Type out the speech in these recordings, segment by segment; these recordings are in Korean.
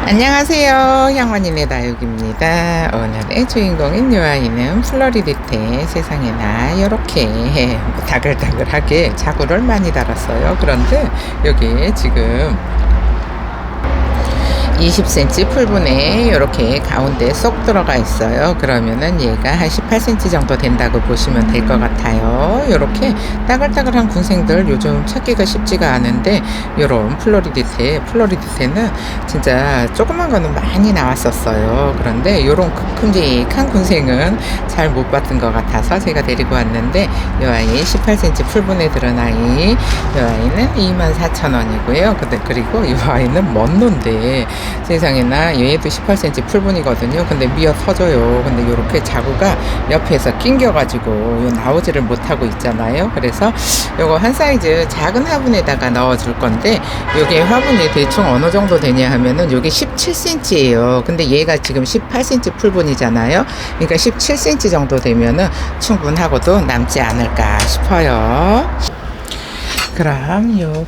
안녕하세요. 향원인의 다육입니다. 오늘의 주인공인 이 아이는 플로리디테 세상에나 이렇게 다글다글하게 자구를 많이 달았어요. 그런데 여기 지금 20cm 풀분에 이렇게 가운데 쏙 들어가 있어요. 그러면은 얘가 한 18cm 정도 된다고 보시면 될 것 같아요. 이렇게 따글따글한 군생들 요즘 찾기가 쉽지가 않은데 요런 플로리디테는 진짜 조그만 거는 많이 나왔었어요. 그런데 요런 큼직한 군생은 잘 못 봤던 것 같아서 제가 데리고 왔는데 이 아이 18cm 풀분에 들은 아이, 이 아이는 24,000원이고요. 그리고 이 아이는 먼노인데 세상에나 얘도 18cm 풀분이거든요. 근데 미어 터져요. 근데 요렇게 자구가 옆에서 낑겨가지고 나오지를 못하고 있잖아요. 그래서 요거 한 사이즈 작은 화분에다가 넣어줄 건데 요게 화분이 대충 어느 정도 되냐 하면은 요게 17cm예요. 근데 얘가 지금 18cm 풀분이잖아요. 그러니까 17cm 정도 되면은 충분하고도 남지 않을까 싶어요. 그럼 요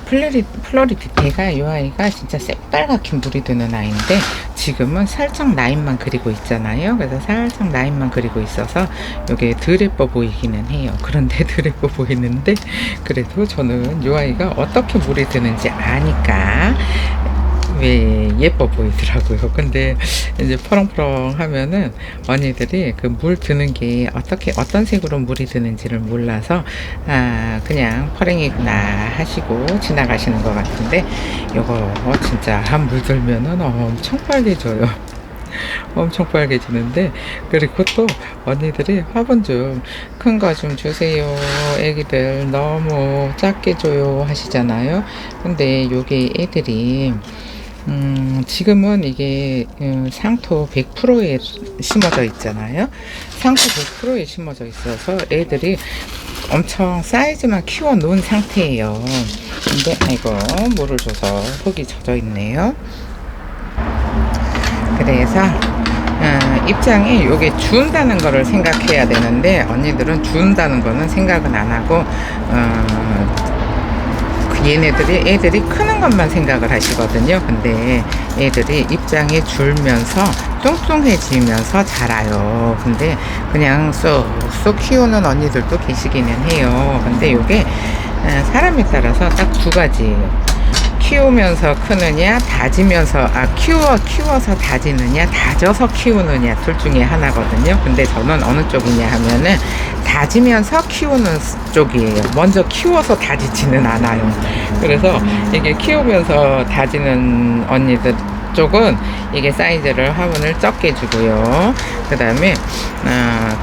플로리디테가 요 아이가 진짜 새빨갛게 물이 드는 아이인데 지금은 살짝 라인만 그리고 있잖아요. 그래서 살짝 라인만 그리고 있어서 요게 덜 예뻐 보이기는 해요. 그런데 덜 예뻐 보이는데 그래도 저는 요 아이가 어떻게 물이 드는지 아니까 왜 예뻐 보이더라고요. 근데 이제 퍼렁퍼렁 하면은 언니들이 그 물 드는 게 어떤 색으로 물이 드는지를 몰라서 그냥 퍼랭이구나 하시고 지나가시는 것 같은데 요거 진짜 한 물 들면은 엄청 빨개져요. 엄청 빨개지는데 그리고 또 언니들이 화분 좀 큰 거 좀 주세요, 애기들 너무 작게 줘요 하시잖아요. 근데 요게 애들이 지금은 이게 상토 100%에 심어져 있잖아요. 상토 100%에 심어져 있어서 애들이 엄청 사이즈만 키워 놓은 상태예요. 근데 아이고 물을 줘서 흙이 젖어 있네요. 그래서 입장에 요게 준다는 거를 생각해야 되는데 언니들은 준다는 거는 생각은 안 하고 애들이 크는 것만 생각을 하시거든요. 근데 애들이 입장에 줄면서 뚱뚱해지면서 자라요. 근데 그냥 쏙쏙 키우는 언니들도 계시기는 해요. 근데 요게 사람에 따라서 딱 두 가지예요. 키우면서 크느냐, 키워서 다지느냐, 다져서 키우느냐, 둘 중에 하나거든요. 근데 저는 어느 쪽이냐 하면은 다지면서 키우는 쪽이에요. 먼저 키워서 다지지는 않아요. 그래서 이게 키우면서 다지는 언니들 쪽은 이게 사이즈를 화분을 적게 주고요. 그 다음에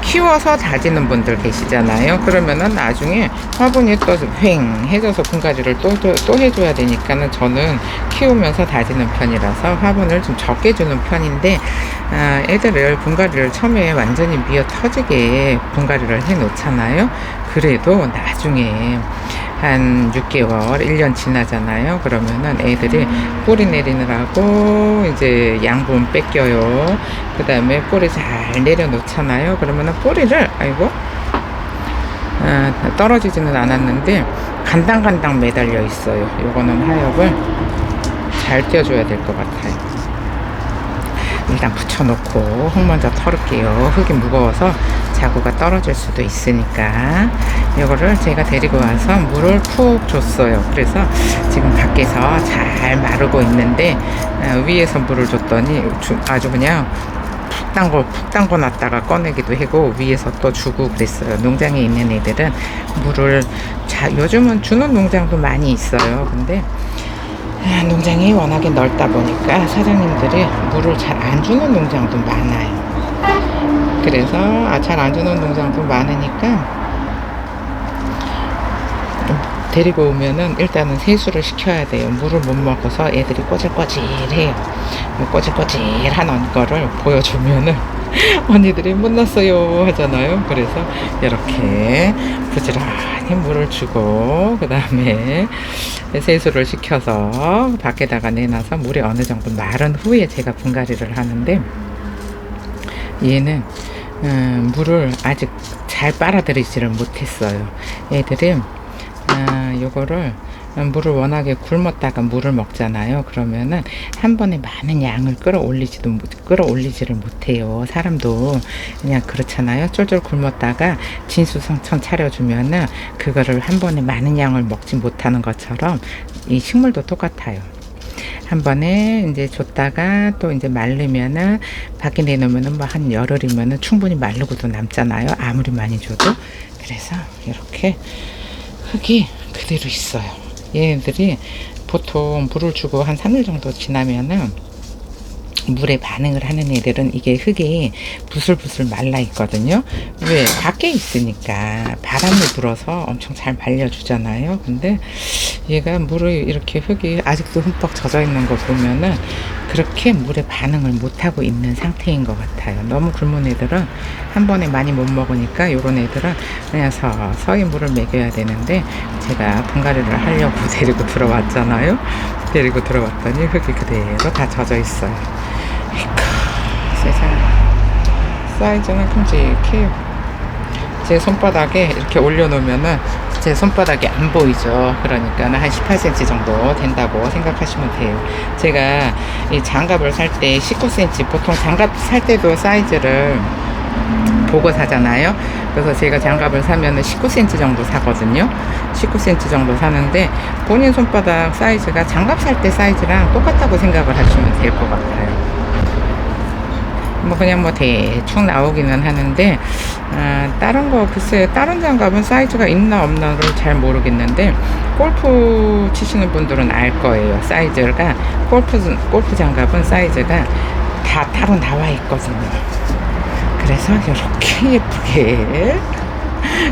키워서 다지는 분들 계시잖아요. 그러면은 나중에 화분이 또 휑 해줘서 분갈이를 또 해줘야 되니까는 저는 키우면서 다지는 편이라서 화분을 좀 적게 주는 편인데 애들을 분갈이를 처음에 완전히 미어 터지게 분갈이를 해 놓잖아요. 그래도 나중에 한 6개월, 1년 지나잖아요. 그러면은 애들이 뿌리 내리느라고 이제 양분 뺏겨요. 그 다음에 뿌리 잘 내려놓잖아요. 그러면은 뿌리를, 떨어지지는 않았는데 간당간당 매달려 있어요. 요거는 하엽을 잘 떼어줘야 될 것 같아요. 일단 붙여놓고 흙 먼저 털을게요. 흙이 무거워서 자구가 떨어질 수도 있으니까 이거를 제가 데리고 와서 물을 푹 줬어요. 그래서 지금 밖에서 잘 마르고 있는데 위에서 물을 줬더니 아주 그냥 푹 담궈 놨다가 꺼내기도 하고 위에서 또 주고 그랬어요. 농장에 있는 애들은 물을 요즘은 주는 농장도 많이 있어요. 근데 농장이 워낙에 넓다 보니까 사장님들이 물을 잘 안 주는 농장도 많아요. 그래서 잘 안 주는 농장도 많으니까 데리고 오면은 일단은 세수를 시켜야 돼요. 물을 못 먹어서 애들이 꼬질꼬질해요. 꼬질꼬질한 거를 보여주면은 언니들이 못 났어요 하잖아요. 그래서 이렇게 부지런히 물을 주고 그 다음에 세수를 시켜서 밖에다가 내놔서 물이 어느 정도 마른 후에 제가 분갈이를 하는데 얘는 물을 아직 잘 빨아들이지를 못했어요. 애들이 요거를 물을 워낙에 굶었다가 물을 먹잖아요. 그러면은 한 번에 많은 양을 끌어올리지를 못해요. 사람도 그냥 그렇잖아요. 쫄쫄 굶었다가 진수성찬 차려주면은 그거를 한 번에 많은 양을 먹지 못하는 것처럼 이 식물도 똑같아요. 한 번에 이제 줬다가 또 이제 마르면은 밖에 내놓으면은 뭐 한 열흘이면은 충분히 마르고도 남잖아요. 아무리 많이 줘도. 그래서 이렇게 흙이 그대로 있어요. 얘네들이 보통 물을 주고 한 3일 정도 지나면은 물에 반응을 하는 애들은 이게 흙이 부슬부슬 말라 있거든요. 왜? 밖에 있으니까 바람이 불어서 엄청 잘 말려주잖아요. 근데 얘가 물을 이렇게 흙이 아직도 흠뻑 젖어 있는 거 보면은 그렇게 물에 반응을 못하고 있는 상태인 것 같아요. 너무 굶은 애들은 한 번에 많이 못 먹으니까 요런 애들은 그냥 서서히 물을 먹여야 되는데 제가 분갈이를 하려고 데리고 들어왔잖아요. 데리고 들어왔더니 흙이 그대로 다 젖어 있어요. 세상에, 사이즈는 큼직해요. 제 손바닥에 이렇게 올려놓으면은 제 손바닥이 안 보이죠. 그러니까 한 18cm 정도 된다고 생각하시면 돼요. 제가 이 장갑을 살 때 19cm, 보통 장갑 살 때도 사이즈를 보고 사잖아요. 그래서 제가 장갑을 사면은 19cm 정도 사거든요. 19cm 정도 사는데 본인 손바닥 사이즈가 장갑 살 때 사이즈랑 똑같다고 생각을 하시면 될 것 같아요. 뭐 그냥 뭐 대충 나오기는 하는데 다른 거 글쎄 다른 장갑은 사이즈가 있나 없나를 잘 모르겠는데 골프 치시는 분들은 알 거예요. 사이즈가 골프 장갑은 사이즈가 다 따로 나와 있거든요. 그래서 이렇게 예쁘게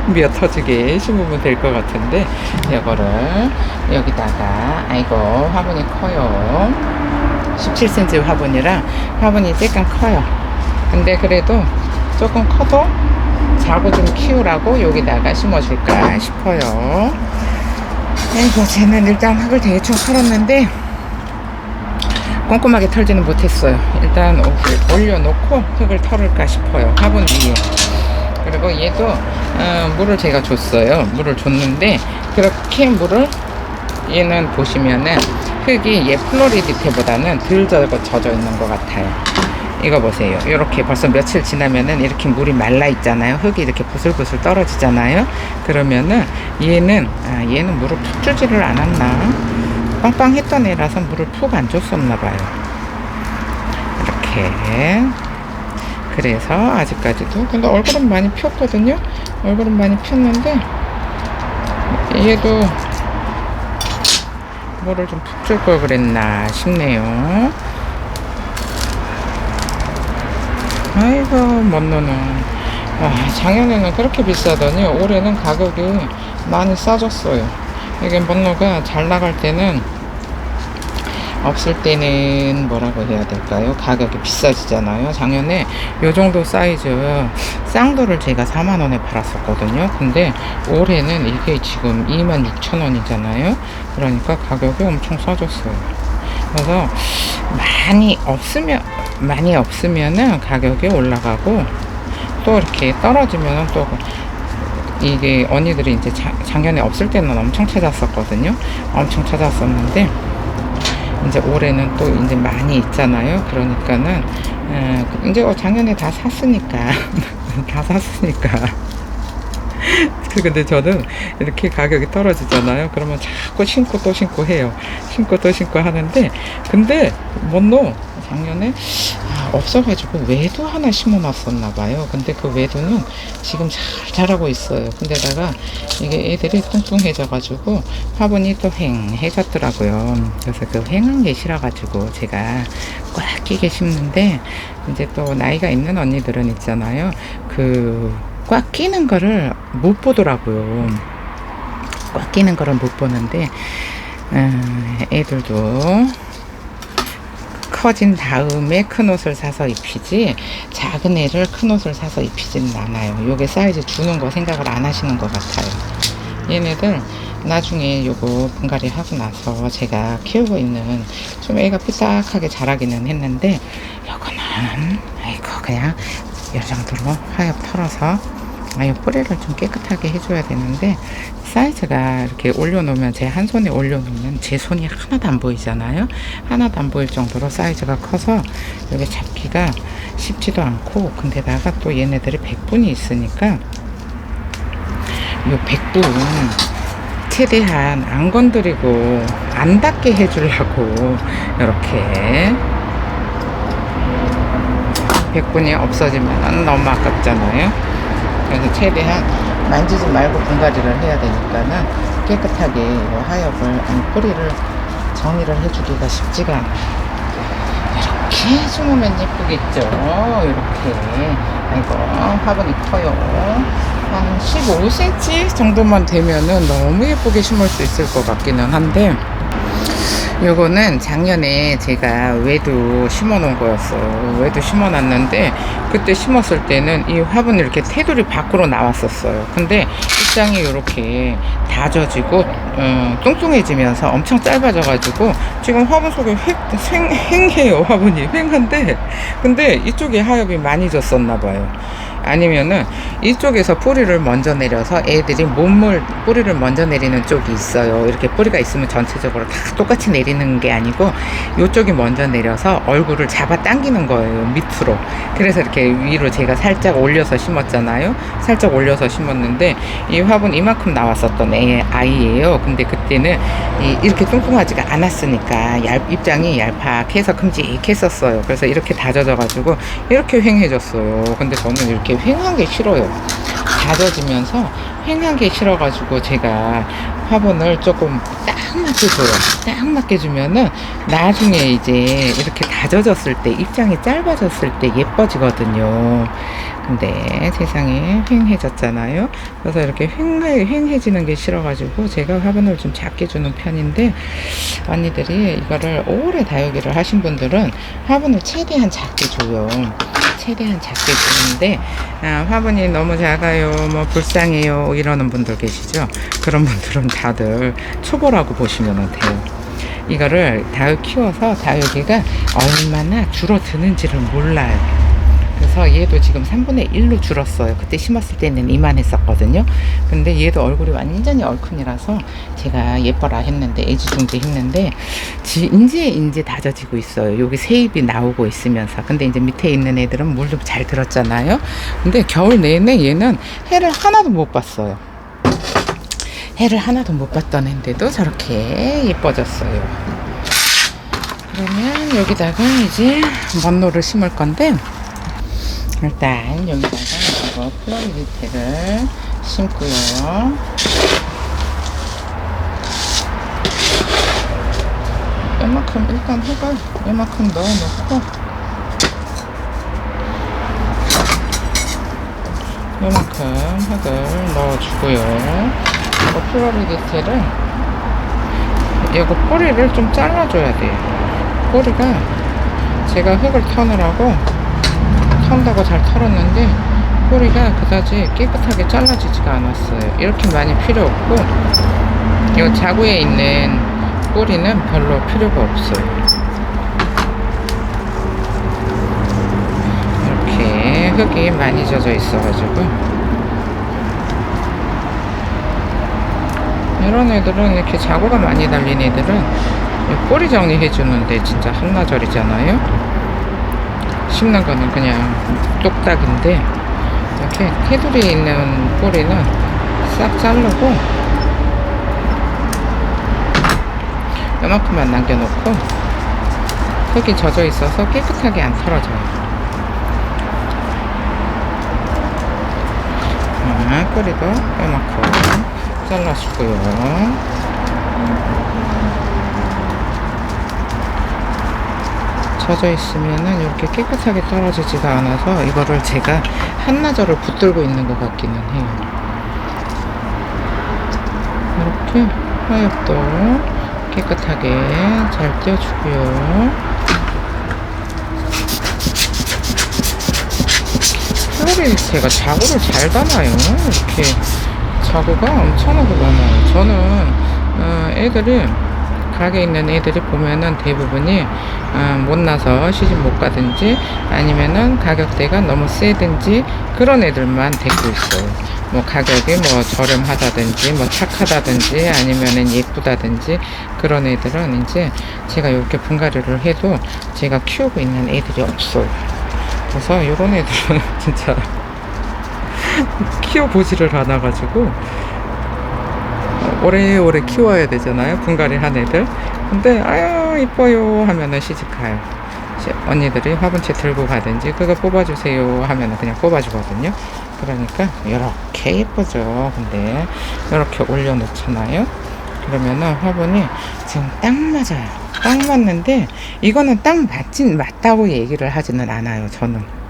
미어 터지게 심으면 될 것 같은데 이거를 여기다가 아이고 화분이 커요. 17cm 화분이라 화분이 약간 커요. 근데 그래도 조금 커도 자고 좀 키우라고 여기다가 심어줄까 싶어요. 아이고 쟤는 일단 흙을 대충 털었는데 꼼꼼하게 털지는 못했어요. 일단 올려놓고 흙을 털을까 싶어요. 화분 위에. 그리고 얘도 물을 제가 줬어요. 물을 줬는데 그렇게 물을 얘는 보시면은 흙이 얘 플로리디테보다는 덜 젖어 있는 것 같아요. 이거 보세요. 이렇게 벌써 며칠 지나면은 이렇게 물이 말라 있잖아요. 흙이 이렇게 부슬부슬 떨어지잖아요. 그러면은 얘는 물을 푹 주지를 않았나? 빵빵했던 애라서 물을 푹 안 줬었나 봐요. 이렇게. 그래서 아직까지도 근데 얼굴은 많이 폈거든요. 얼굴은 많이 폈는데 얘도 물을 좀 푹 줄 걸 그랬나 싶네요. 아이고 먼노는 작년에는 그렇게 비싸더니 올해는 가격이 많이 싸졌어요. 이게 먼노가 잘 나갈 때는 없을 때는 뭐라고 해야 될까요? 가격이 비싸지잖아요. 작년에 요 정도 사이즈 쌍도를 제가 4만원에 팔았었거든요. 근데 올해는 이게 지금 26,000원이잖아요. 그러니까 가격이 엄청 싸졌어요. 그래서 많이 없으면은 가격이 올라가고 또 이렇게 떨어지면은 또 이게 언니들이 이제 작년에 없을 때는 엄청 찾았었거든요. 엄청 찾았었는데 이제 올해는 또 이제 많이 있잖아요. 그러니까는 이제 작년에 다 샀으니까 다 샀으니까 근데 저는 이렇게 가격이 떨어지잖아요. 그러면 자꾸 신고 또 신고 해요. 신고 또 신고 하는데 근데 먼노 작년에 없어가지고 외도 하나 심어놨었나 봐요. 근데 그 외도는 지금 잘 자라고 있어요. 근데다가 이게 애들이 뚱뚱해져가지고 화분이 또 휑해졌더라고요. 그래서 그 휑한 게 싫어가지고 제가 꽉 끼게 심는데 이제 또 나이가 있는 언니들은 있잖아요. 꽉 끼는 거를 못 보더라고요. 꽉 끼는 거를 못 보는데 애들도 커진 다음에 큰 옷을 사서 입히지 작은 애를 큰 옷을 사서 입히지는 않아요. 요게 사이즈 주는 거 생각을 안 하시는 것 같아요. 얘네들 나중에 요거 분갈이 하고 나서 제가 키우고 있는 좀 애가 삐딱하게 자라기는 했는데 요거는 아이고 그냥 이 정도로 하얗 털어서 뿌리를 좀 깨끗하게 해줘야 되는데, 사이즈가 이렇게 올려놓으면, 제 한 손에 올려놓으면 제 손이 하나도 안 보이잖아요. 하나도 안 보일 정도로 사이즈가 커서 여기 잡기가 쉽지도 않고, 근데다가 또 얘네들이 백분이 있으니까 요 백분 최대한 안 건드리고 안 닿게 해주려고 이렇게, 백분이 없어지면 너무 아깝잖아요. 그래서 최대한 만지지 말고 분갈이를 해야 되니까는 깨끗하게 이 하엽을, 뿌리를 정리를 해주기가 쉽지가 않아요. 이렇게 심으면 예쁘겠죠. 이렇게. 아이고, 화분이 커요. 한 15cm 정도만 되면은 너무 예쁘게 심을 수 있을 것 같기는 한데, 요거는 작년에 제가 외두 심어 놓은 거였어요. 외두 심어 놨는데, 그때 심었을 때는 이 화분이 이렇게 테두리 밖으로 나왔었어요. 근데 입장이 이렇게 다져지고 뚱뚱해지면서 엄청 짧아져가지고 지금 화분 속에 횡해요. 화분이 횡한데, 근데 이쪽에 하엽이 많이 졌었나 봐요. 아니면은 이쪽에서 뿌리를 먼저 내려서 애들이 뿌리를 먼저 내리는 쪽이 있어요. 이렇게 뿌리가 있으면 전체적으로 다 똑같이 내리는 게 아니고 이쪽이 먼저 내려서 얼굴을 잡아 당기는 거예요, 밑으로. 그래서 이렇게 위로 제가 살짝 올려서 심었잖아요. 살짝 올려서 심었는데 이 화분 이만큼 나왔었던 아이예요. 근데 그때는 이렇게 뚱뚱하지가 않았으니까 입장이 얄팍해서 큼직했었어요. 그래서 이렇게 다져져 가지고 이렇게 횡해졌어요. 근데 저는 이렇게 횡한 게 싫어요. 다져지면서 횡한 게 싫어가지고 제가 화분을 조금 딱 맞게 줘요. 딱 맞게 주면은 나중에 이제 이렇게 다져졌을 때, 입장이 짧아졌을 때 예뻐지거든요. 근데 세상에 횡해졌잖아요. 그래서 이렇게 횡해지는 게 싫어가지고 제가 화분을 좀 작게 주는 편인데, 언니들이 이거를 오래 다육이를 하신 분들은 화분을 최대한 작게 줘요. 최대한 작게 주는데, 화분이 너무 작아요, 뭐 불쌍해요 이러는 분들 계시죠. 그런 분들은 다들 초보라고 보시면 돼요. 이거를 다육 키워서 다육이가 얼마나 줄어드는지를 몰라요. 그래서 얘도 지금 3분의 1로 줄었어요. 그때 심었을 때는 이만했었거든요. 근데 얘도 얼굴이 완전히 얼큰이라서 제가 예뻐라 했는데, 애지중지 했는데 이제 다져지고 있어요. 여기 새잎이 나오고 있으면서. 근데 이제 밑에 있는 애들은 물도 잘 들었잖아요. 근데 겨울 내내 얘는 해를 하나도 못 봤어요. 해를 하나도 못 봤던 애인데도 저렇게 예뻐졌어요. 그러면 여기다가 이제 먼노를 심을 건데, 일단 여기다가 이거 플로리디테를 심고요. 이만큼 일단 흙을 이만큼 넣어놓고, 이만큼 흙을 넣어주고요. 이거 플로리디테를, 이거 뿌리를 좀 잘라줘야 돼요. 뿌리가 제가 흙을 터느라고 턴다고 잘 털었는데 뿌리가 그다지 깨끗하게 잘라지지가 않았어요. 이렇게 많이 필요 없고, 이 자구에 있는 뿌리는 별로 필요가 없어요. 이렇게 흙이 많이 젖어 있어가지고, 이런 애들은, 이렇게 자구가 많이 달린 애들은 뿌리 정리해주는데 진짜 한나절이잖아요. 심는 거는 그냥 뚝딱인데, 이렇게 테두리에 있는 뿌리는 싹 자르고 요만큼만 남겨놓고, 흙이 젖어 있어서 깨끗하게 안 털어져요. 뿌리도 요만큼 잘라주고요. 젖어 있으면은 이렇게 깨끗하게 떨어지지가 않아서 이거를 제가 한나절을 붙들고 있는 것 같기는 해요. 이렇게 하엽도 깨끗하게 잘 떼어주고요. 플로리디테가 자구를 잘 담아요. 이렇게 자구가 엄청나게 많아요. 저는 애들이, 가게에 있는 애들이 보면은 대부분이 못나서 시집 못 가든지 아니면은 가격대가 너무 세든지 그런 애들만 데리고 있어요. 뭐 가격이 뭐 저렴하다든지 뭐 착하다든지 아니면은 예쁘다든지 그런 애들은 이제 제가 이렇게 분갈이를 해도 제가 키우고 있는 애들이 없어요. 그래서 요런 애들은 진짜 키워보지를 않아가지고 오래오래 키워야 되잖아요, 분갈이 한 애들. 근데 아유 이뻐요 하면은 시집가요. 언니들이 화분채 들고 가든지 그거 뽑아주세요 하면은 그냥 뽑아주거든요. 그러니까 이렇게 예쁘죠. 근데 이렇게 올려놓잖아요. 그러면은 화분이 지금 딱 맞아요. 딱 맞는데 이거는 딱 맞다고 얘기를 하지는 않아요, 저는.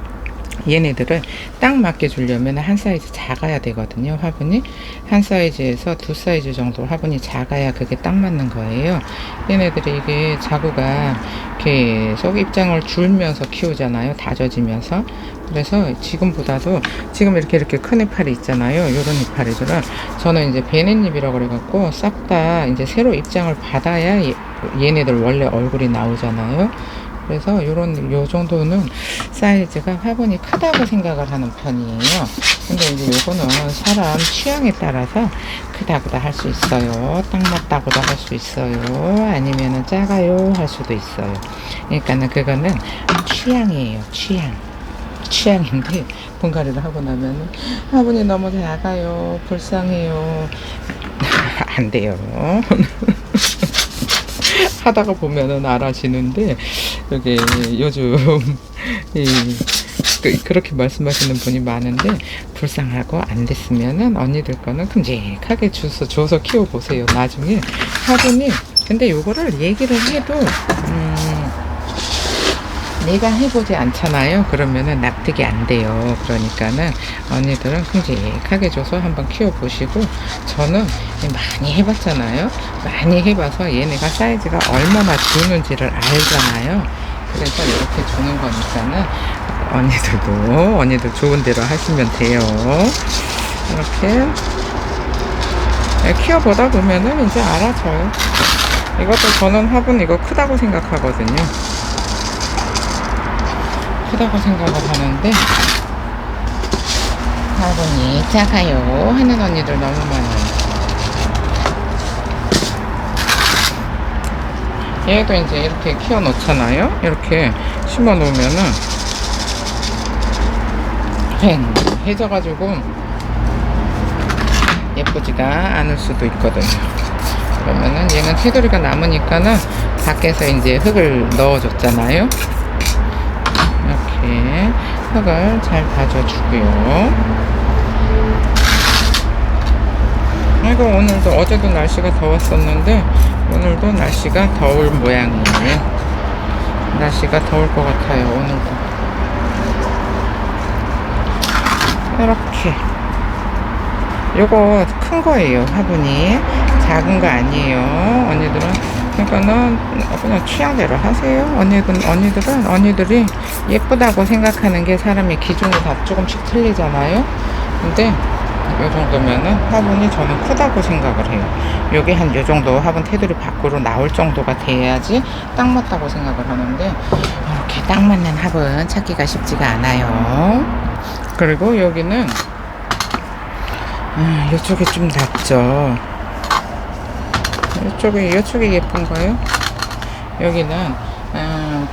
얘네들을 딱 맞게 주려면 한 사이즈 작아야 되거든요. 화분이 한 사이즈에서 두 사이즈 정도 화분이 작아야 그게 딱 맞는 거예요. 얘네들이 이게 자구가 계속 입장을 줄면서 키우잖아요, 다져지면서. 그래서 지금보다도 지금 이렇게 큰 이파리 있잖아요, 요런 이파리들은 저는 이제 베네잎이라고 그래갖고 싹 다 이제 새로 입장을 받아야 얘네들 원래 얼굴이 나오잖아요. 그래서 요 정도는 사이즈가 화분이 크다고 생각을 하는 편이에요. 근데 이제 요거는 사람 취향에 따라서 크다고도 할 수 있어요. 딱 맞다고도 할 수 있어요. 아니면은 작아요 할 수도 있어요. 그러니까는 그거는 취향이에요. 취향인데 분갈이를 하고 나면은 화분이 너무 작아요, 불쌍해요. 안 돼요. 하다가 보면은 알아지는데 여기 요즘 그렇게 말씀하시는 분이 많은데 불쌍하고 안 됐으면은 언니들 거는 큼직하게 줘서 키워보세요. 나중에 화분이 근데 요거를 얘기를 해도 내가 해보지 않잖아요. 그러면은 납득이 안 돼요. 그러니까는 언니들은 큼직하게 줘서 한번 키워보시고 저는 많이 해봤잖아요. 많이 해봐서 얘네가 사이즈가 얼마나 주는지를 알잖아요. 그래서 이렇게 주는 거니까는 언니들 좋은 대로 하시면 돼요. 이렇게 키워보다 보면은 이제 알아져요. 이것도 저는 화분 이거 크다고 생각하거든요. 크다고 생각을 하는데 화분이 작아요 하는 언니들 너무 많아요. 얘도 이제 이렇게 키워 놓잖아요. 이렇게 심어 놓으면은 팽 해져가지고 예쁘지가 않을 수도 있거든요. 그러면은 얘는 테두리가 남으니까는 밖에서 이제 흙을 넣어줬잖아요. 이렇게 흙을 잘 다져주고요. 이거 오늘도 어제도 날씨가 더웠었는데 오늘도 날씨가 더울 모양이에요. 날씨가 더울 것 같아요, 오늘도. 이렇게 요거 큰 거예요, 화분이. 작은 거 아니에요. 언니들은 그러니까는 그냥 취향대로 하세요. 언니들이 예쁘다고 생각하는 게 사람의 기준이 다 조금씩 틀리잖아요. 근데 요 정도면은 화분이 저는 크다고 생각을 해요. 요게 한 요 정도 화분 테두리 밖으로 나올 정도가 돼야지 딱 맞다고 생각을 하는데 이렇게 딱 맞는 화분 찾기가 쉽지가 않아요. 그리고 여기는 이쪽이 좀 낫죠. 이쪽이 예쁜가요? 여기는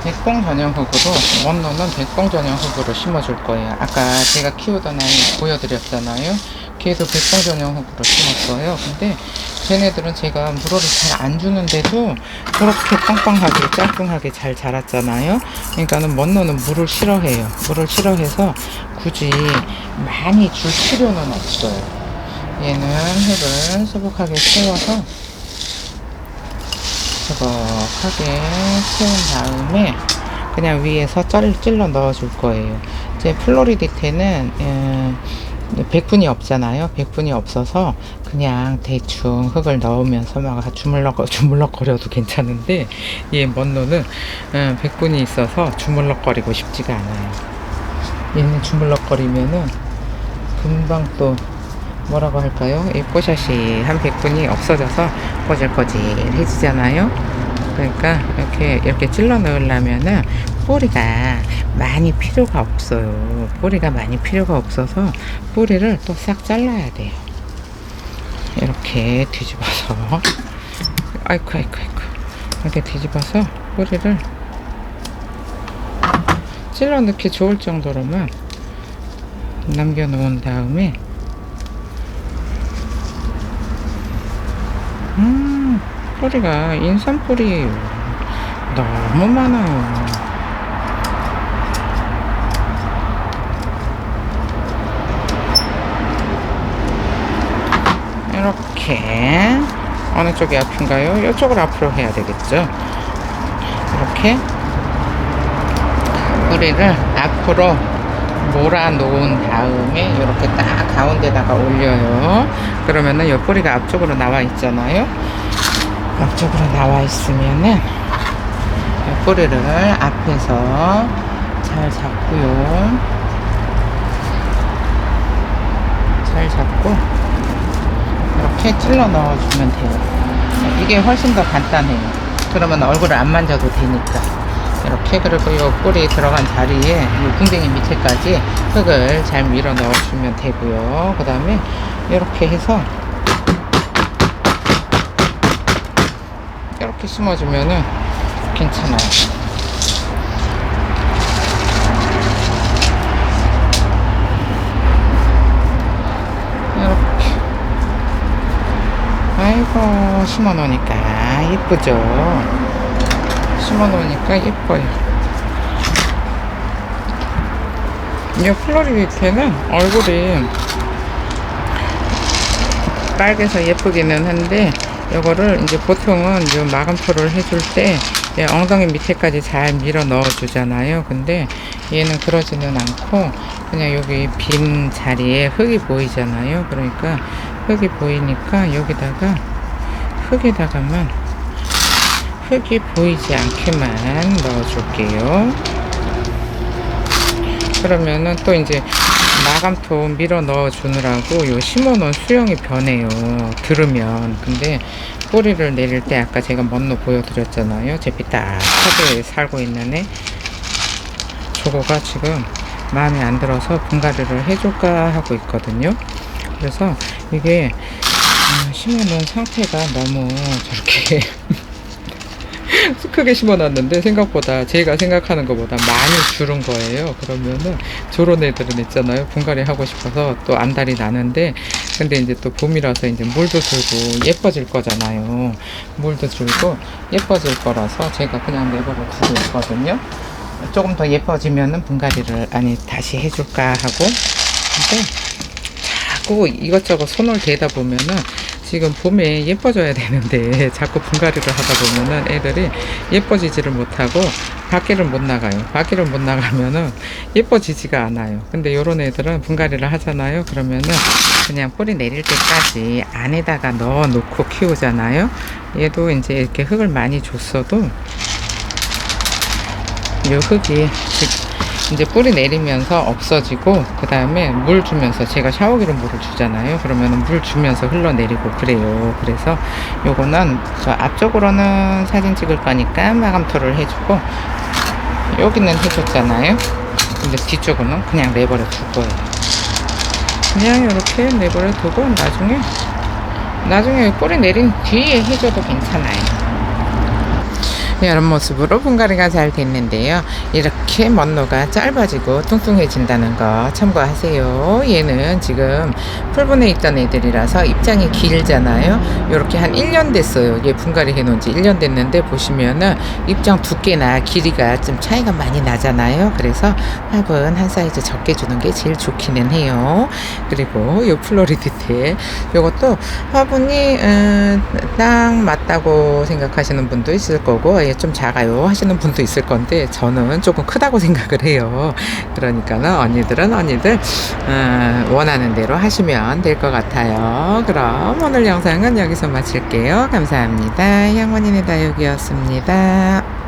백봉 전용 흙으로 원로는 백봉 전용 흙으로 심어줄 거예요. 아까 제가 키우던 아이 보여드렸잖아요. 걔도 백봉 전용 흙으로 심었어요. 근데 쟤네들은 제가 물을 잘 안 주는데도 그렇게 빵빵하게 짤뚱하게 잘 자랐잖아요. 그러니까는 원로는 물을 싫어해요. 물을 싫어해서 굳이 많이 줄 필요는 없어요. 얘는 흙을 수북하게 채워서 수북하게 채운 다음에 그냥 위에서 찔러 넣어 줄 거예요. 이제 플로리디테는 백분이 없잖아요. 백분이 없어서 그냥 대충 흙을 넣으면서 막 주물럭거려도 괜찮은데 얘 먼로는 백분이 있어서 주물럭거리고 싶지가 않아요. 얘는 주물럭거리면은 금방 또 뭐라고 할까요? 이 뽀샤시한 백분이 없어져서 꼬질꼬질해지잖아요. 그러니까 이렇게 찔러 넣으려면은 뿌리가 많이 필요가 없어요. 뿌리가 많이 필요가 없어서 뿌리를 또 싹 잘라야 돼요. 이렇게 뒤집어서 아이쿠 이렇게 뒤집어서 뿌리를 찔러 넣기 좋을 정도로만 남겨 놓은 다음에 뿌리가 인삼뿌리 너무 많아요. 이렇게 어느 쪽이 아픈가요? 이쪽을 앞으로 해야 되겠죠. 이렇게 뿌리를 앞으로 몰아 놓은 다음에 이렇게 딱 가운데다가 올려요. 그러면은 이 뿌리가 앞쪽으로 나와 있잖아요. 앞쪽으로 나와 있으면은 이 뿌리를 앞에서 잘 잡고요. 잘 잡고 이렇게 찔러 넣어주면 돼요. 이게 훨씬 더 간단해요. 그러면 얼굴을 안 만져도 되니까. 이렇게. 그리고 이 뿌리 들어간 자리에 이 궁뎅이 밑에까지 흙을 잘 밀어 넣어주면 되고요. 그 다음에 이렇게 해서 이렇게 심어주면은 괜찮아요. 이렇게. 아이고, 심어 놓으니까 이쁘죠? 심어 놓으니까 예뻐요. 이 플로리비테는 얼굴이 빨개서 예쁘기는 한데, 이거를 이제 보통은 이 마감토를 해줄 때 엉덩이 밑에까지 잘 밀어 넣어 주잖아요. 근데 얘는 그러지는 않고 그냥 여기 빈 자리에 흙이 보이잖아요. 그러니까 흙이 보이니까 여기다가 흙에다가만 흙이 보이지 않게만 넣어줄게요. 그러면은 또 이제 마감토 밀어 넣어주느라고 요 심어놓은 수영이 변해요. 들으면. 근데 뿌리를 내릴 때 아까 제가 먼로 보여드렸잖아요. 제 삐딱하게 살고 있는 애. 저거가 지금 마음에 안 들어서 분갈이를 해줄까 하고 있거든요. 그래서 이게 심어놓은 상태가 너무 저렇게 크게 심어놨는데 생각보다 제가 생각하는 것보다 많이 줄은 거예요. 그러면은 저런 애들은 있잖아요. 분갈이 하고 싶어서 또 안달이 나는데, 근데 이제 또 봄이라서 이제 물도 들고 예뻐질 거잖아요. 물도 들고 예뻐질 거라서 제가 그냥 내버려 두고 있거든요. 조금 더 예뻐지면은 분갈이를 다시 해줄까 하고. 근데 자꾸 이것저것 손을 대다 보면은 지금 봄에 예뻐져야 되는데 자꾸 분갈이를 하다 보면은 애들이 예뻐지지를 못하고 밖에를 못 나가요. 밖에를 못 나가면은 예뻐지지가 않아요. 근데 요런 애들은 분갈이를 하잖아요. 그러면은 그냥 뿌리 내릴 때까지 안에다가 넣어 놓고 키우잖아요. 얘도 이제 이렇게 흙을 많이 줬어도 요 흙이 이제 뿌리 내리면서 없어지고, 그 다음에 물 주면서, 제가 샤워기로 물을 주잖아요. 그러면 물 주면서 흘러내리고 그래요. 그래서 요거는 저 앞쪽으로는 사진 찍을 거니까 마감토를 해주고, 여기는 해줬잖아요. 근데 뒤쪽은 그냥 내버려 둘 거예요. 그냥 이렇게 내버려 두고 나중에 뿌리 내린 뒤에 해줘도 괜찮아요. 이런 모습으로 분갈이가 잘 됐는데요. 이렇게 먼로가 짧아지고 뚱뚱해진다는 거 참고하세요. 얘는 지금 풀분에 있던 애들이라서 입장이 길잖아요. 이렇게 한 1년 됐어요. 얘 분갈이 해놓은 지 1년 됐는데 보시면은 입장 두께나 길이가 좀 차이가 많이 나잖아요. 그래서 화분 한 사이즈 적게 주는 게 제일 좋기는 해요. 그리고 요 플로리디테 요것도 화분이 딱 맞다고 생각하시는 분도 있을 거고, 좀 작아요 하시는 분도 있을 건데 저는 조금 크다고 생각을 해요. 그러니까는 언니들 원하는 대로 하시면 될 것 같아요. 그럼 오늘 영상은 여기서 마칠게요. 감사합니다. 향원인의 다육이었습니다.